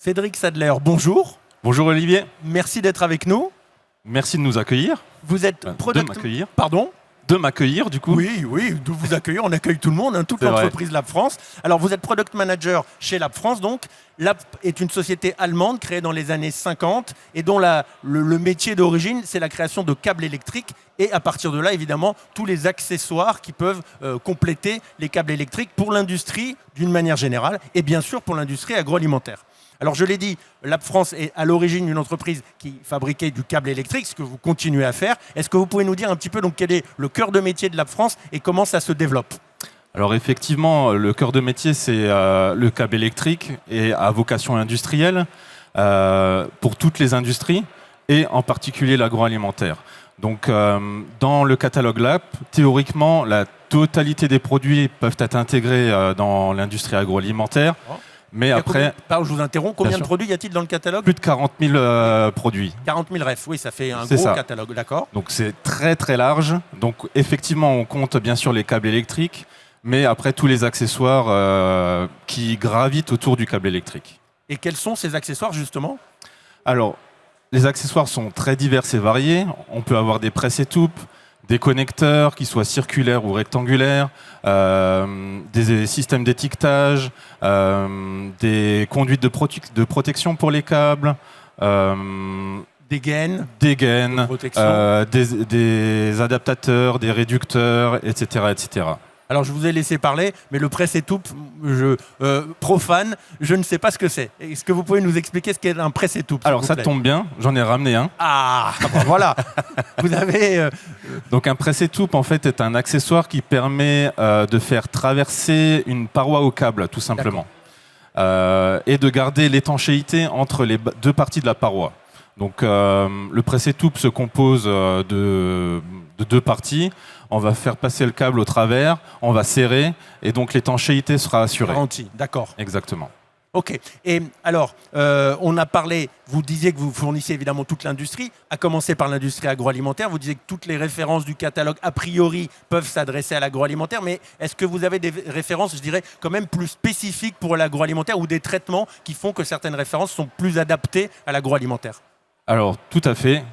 Cédric Sadler, bonjour. Bonjour Olivier. Merci d'être avec nous. Merci de nous accueillir. Vous êtes De m'accueillir. Pardon ? De m'accueillir, du coup. Oui, de vous accueillir. On accueille tout le monde, toute l'entreprise Lab France. Alors, vous êtes product manager chez Lab France, donc. Lab est une société allemande créée dans les années 50 et dont le métier d'origine, c'est la création de câbles électriques. Et à partir de là, évidemment, tous les accessoires qui peuvent compléter les câbles électriques pour l'industrie d'une manière générale et bien sûr pour l'industrie agroalimentaire. Alors je l'ai dit, Lab France est à l'origine d'une entreprise qui fabriquait du câble électrique, ce que vous continuez à faire. Est-ce que vous pouvez nous dire un petit peu donc, quel est le cœur de métier de Lab France et comment ça se développe ? Alors effectivement, le cœur de métier, c'est le câble électrique et à vocation industrielle pour toutes les industries et en particulier l'agroalimentaire. Donc dans le catalogue Lab, théoriquement, la totalité des produits peuvent être intégrés dans l'industrie agroalimentaire. Oh. Mais après, je vous interromps, combien de produits y a-t-il dans le catalogue ? Plus de 40 000 produits. 40 000 refs, oui, ça fait un gros catalogue, d'accord. Donc c'est très très large. Donc effectivement, on compte bien sûr les câbles électriques, mais après tous les accessoires qui gravitent autour du câble électrique. Et quels sont ces accessoires justement ? Alors, les accessoires sont très divers et variés. On peut avoir des presses étoupes, des connecteurs qui soient circulaires ou rectangulaires, des systèmes d'étiquetage, des conduites de protection pour les câbles, des gaines, des adaptateurs, des réducteurs, etc., etc. Alors, je vous ai laissé parler, mais le presse-étoupe, profane, je ne sais pas ce que c'est. Est-ce que vous pouvez nous expliquer ce qu'est un presse-étoupe ? Alors, ça tombe bien, j'en ai ramené un. Ah, ben voilà. Vous avez... Donc, un presse-étoupe, en fait, est un accessoire qui permet de faire traverser une paroi au câble, tout simplement. Et de garder l'étanchéité entre les deux parties de la paroi. Donc, le presse-étoupe se compose de deux parties. On va faire passer le câble au travers, on va serrer, et donc l'étanchéité sera assurée. Garantie, d'accord. Exactement. Ok. Et alors, on a parlé, vous disiez que vous fournissiez évidemment toute l'industrie, à commencer par l'industrie agroalimentaire. Vous disiez que toutes les références du catalogue, a priori, peuvent s'adresser à l'agroalimentaire. Mais est-ce que vous avez des références, je dirais, quand même plus spécifiques pour l'agroalimentaire ou des traitements qui font que certaines références sont plus adaptées à l'agroalimentaire ? Alors, tout à fait.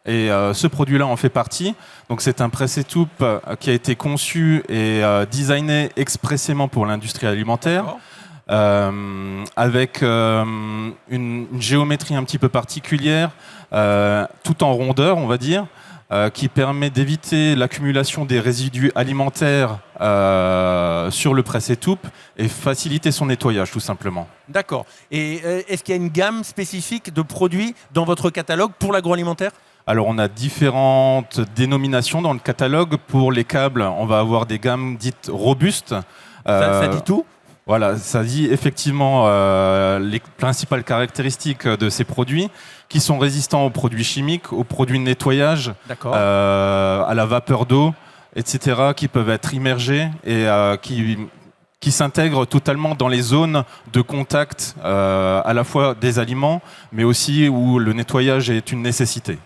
Et ce produit-là en fait partie. Donc c'est un presse-étoupe qui a été conçu et designé expressément pour l'industrie alimentaire, avec une géométrie un petit peu particulière, tout en rondeur, on va dire, qui permet d'éviter l'accumulation des résidus alimentaires sur le presse-étoupe et faciliter son nettoyage, tout simplement. D'accord. Et est-ce qu'il y a une gamme spécifique de produits dans votre catalogue pour l'agroalimentaire ? Alors, on a différentes dénominations dans le catalogue. Pour les câbles, on va avoir des gammes dites robustes. Ça dit tout ? Voilà, ça dit effectivement les principales caractéristiques de ces produits qui sont résistants aux produits chimiques, aux produits de nettoyage, à la vapeur d'eau, etc., qui peuvent être immergés et qui s'intègrent totalement dans les zones de contact à la fois des aliments, mais aussi où le nettoyage est une nécessité.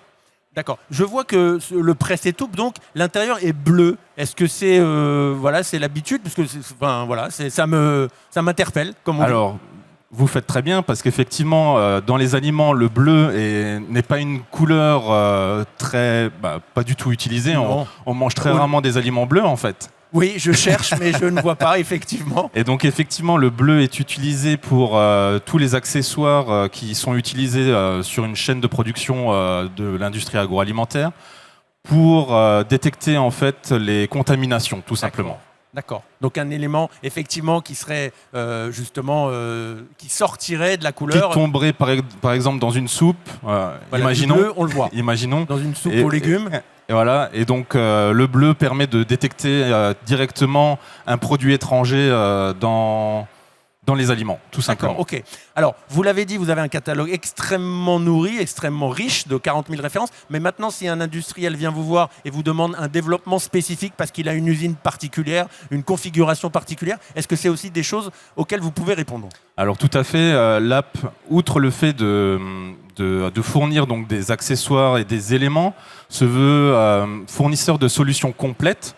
D'accord. Je vois que le presse-étoupe, donc, l'intérieur est bleu. Est-ce que c'est c'est l'habitude ? Parce que ça m'interpelle. Alors, vous faites très bien, parce qu'effectivement, dans les aliments, le bleu n'est pas une couleur pas du tout utilisée. On mange très rarement des aliments bleus, en fait. Oui, je cherche, mais je ne vois pas, effectivement. Et donc, effectivement, le bleu est utilisé pour tous les accessoires qui sont utilisés sur une chaîne de production de l'industrie agroalimentaire pour détecter, en fait, les contaminations, tout simplement. D'accord. Donc, un élément, effectivement, qui serait, qui sortirait de la couleur... Qui tomberait, par exemple, dans une soupe. Imaginons. Le bleu, on le voit. Imaginons. Dans une soupe aux légumes. Et voilà, et donc le bleu permet de détecter directement un produit étranger dans les aliments, tout simplement. D'accord, ok. Alors, vous l'avez dit, vous avez un catalogue extrêmement nourri, extrêmement riche, de 40 000 références. Mais maintenant, si un industriel vient vous voir et vous demande un développement spécifique parce qu'il a une usine particulière, une configuration particulière, est-ce que c'est aussi des choses auxquelles vous pouvez répondre ? Alors, tout à fait. L'app, outre le fait de fournir donc des accessoires et des éléments, se veut fournisseur de solutions complètes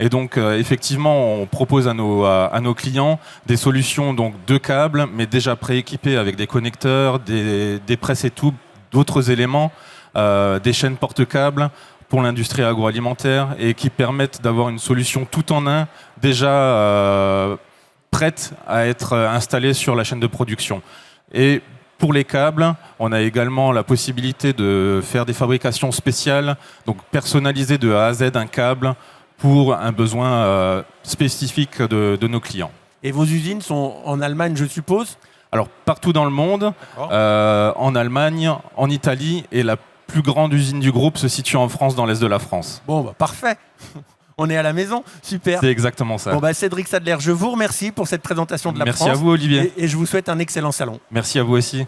Et donc, effectivement, on propose à nos clients des solutions donc, de câbles, mais déjà prééquipées avec des connecteurs, des presses et tubes, d'autres éléments, des chaînes porte-câbles pour l'industrie agroalimentaire et qui permettent d'avoir une solution tout en un, déjà prête à être installée sur la chaîne de production. Et pour les câbles, on a également la possibilité de faire des fabrications spéciales, donc personnaliser de A à Z un câble pour un besoin spécifique de nos clients. Et vos usines sont en Allemagne, je suppose ? Alors, partout dans le monde, en Allemagne, en Italie, et la plus grande usine du groupe se situe en France, dans l'est de la France. Bon, bah, parfait. On est à la maison, super. C'est exactement ça. Bon, bah, Cédric Sadler, je vous remercie pour cette présentation de la France. Merci à vous, Olivier. Et je vous souhaite un excellent salon. Merci à vous aussi.